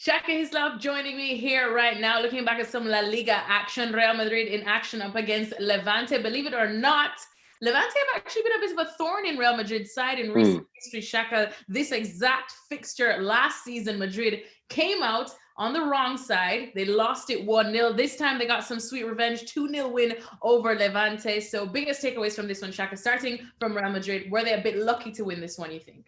Shaka Hislop joining me here right now, looking back at some La Liga action. Real Madrid in action up against Levante. Believe it or not, Levante have actually been a bit of a thorn in Real Madrid's side in recent history, Shaka. This exact fixture last season, Madrid came out on the wrong side. They lost it 1-0. This time they got some sweet revenge, 2-0 win over Levante. So biggest takeaways from this one, Shaka, starting from Real Madrid. Were they a bit lucky to win this one, you think?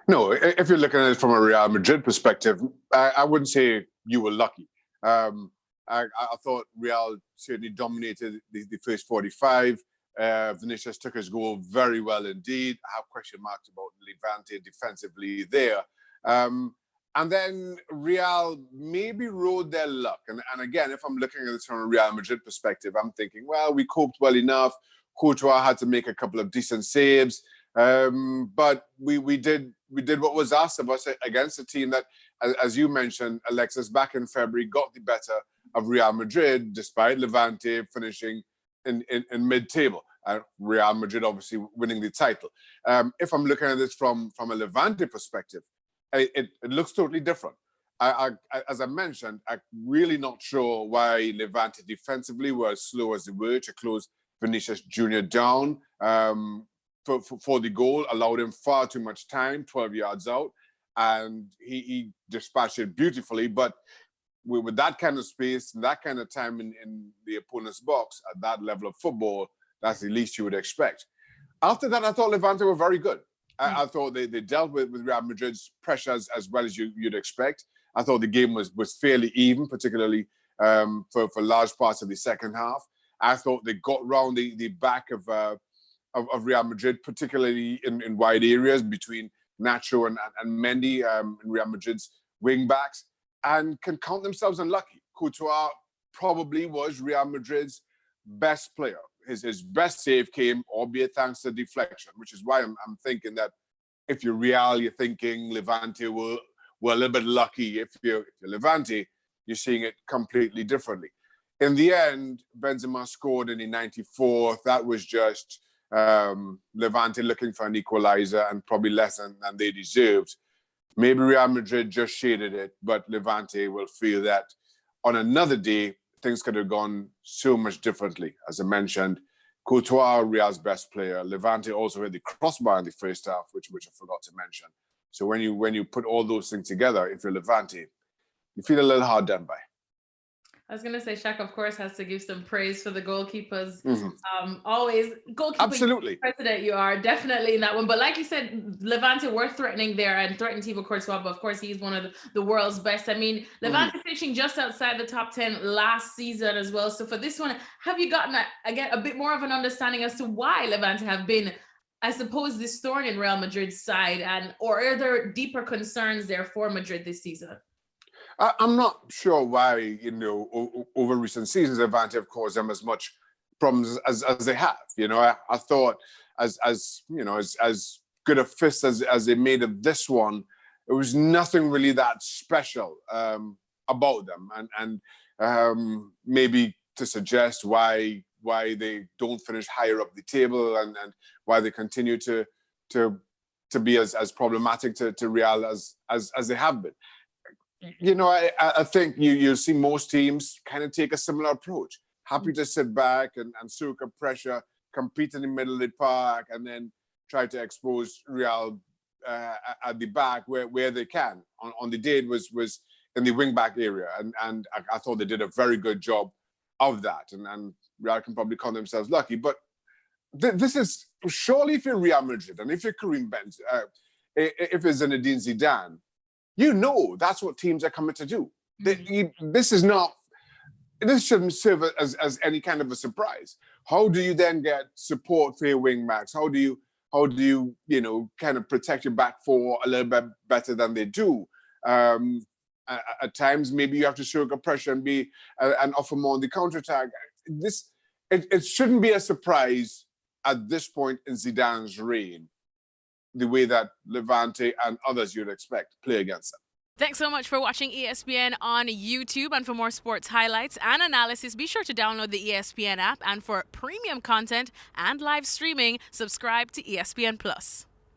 No, if you're looking at it from a Real Madrid perspective, I wouldn't say you were lucky. I thought Real certainly dominated the first 45. Vinicius took his goal very well indeed. I have question marks about Levante defensively there. And then Real maybe rode their luck. And again, if I'm looking at this from a Real Madrid perspective, I'm thinking, well, we coped well enough. Courtois had to make a couple of decent saves. But we did what was asked of us against a team that, as you mentioned, Alexis, back in February, got the better of Real Madrid, despite Levante finishing in mid-table. Real Madrid obviously winning the title. If I'm looking at this from a Levante perspective, it looks totally different. As I mentioned, I'm really not sure why Levante defensively were as slow as they were to close Vinicius Junior down. For the goal, allowed him far too much time, 12 yards out, and he dispatched it beautifully. But with that kind of space, that kind of time in the opponent's box, at that level of football, that's the least you would expect. After that, I thought Levante were very good. I thought they dealt with Real Madrid's pressures as well as you'd expect. I thought the game was fairly even, particularly for large parts of the second half. I thought they got round the back of Real Madrid, particularly in wide areas between Nacho and Mendy, Real Madrid's wing backs, and can count themselves unlucky. Courtois probably was Real Madrid's best player. His best save came, albeit thanks to deflection, which is why I'm thinking that if you're Real, you're thinking Levante were a little bit lucky. If you're Levante, you're seeing it completely differently. In the end, Benzema scored in the 94th. That was just Levante looking for an equalizer and probably less than they deserved. Maybe Real Madrid just shaded it, but Levante will feel that on another day, things could have gone so much differently. As I mentioned, Courtois, Real's best player. Levante also had the crossbar in the first half, which I forgot to mention. So when you put all those things together, if you're Levante, you feel a little hard done by. I was going to say, Shaka, of course, has to give some praise for the goalkeepers. Always goalkeeper. Absolutely. President, you are definitely in that one. But like you said, Levante were threatening there and threatened Thibaut Courtois. But of course, he's one of the world's best. I mean, Levante finishing just outside the top 10 last season as well. So for this one, have you gotten, again, a bit more of an understanding as to why Levante have been, I suppose, this thorn in Real Madrid's side? Or are there deeper concerns there for Madrid this season? I'm not sure why, over recent seasons, Levante have caused them as much problems as they have. I thought as good a fist as they made of this one, it was nothing really that special about them. And maybe to suggest why they don't finish higher up the table and why they continue to be as problematic to Real as they have been. I think you'll see most teams kind of take a similar approach. Happy to sit back and soak up pressure, compete in the middle of the park, and then try to expose Real at the back where they can. On the day it was in the wing-back area, and I thought they did a very good job of that. And Real can probably call themselves lucky. But this is, surely if you're Real Madrid, and if you're Karim Benzema, if it's Zinedine Zidane, that's what teams are coming to do. This shouldn't serve as any kind of a surprise. How do you then get support for your wing backs? How do you kind of protect your back four a little bit better than they do? At times, maybe you have to soak up pressure and offer more on the counterattack. It shouldn't be a surprise at this point in Zidane's reign, the way that Levante and others you'd expect play against them. Thanks so much for watching ESPN on YouTube. And for more sports highlights and analysis, be sure to download the ESPN app. And for premium content and live streaming, subscribe to ESPN Plus.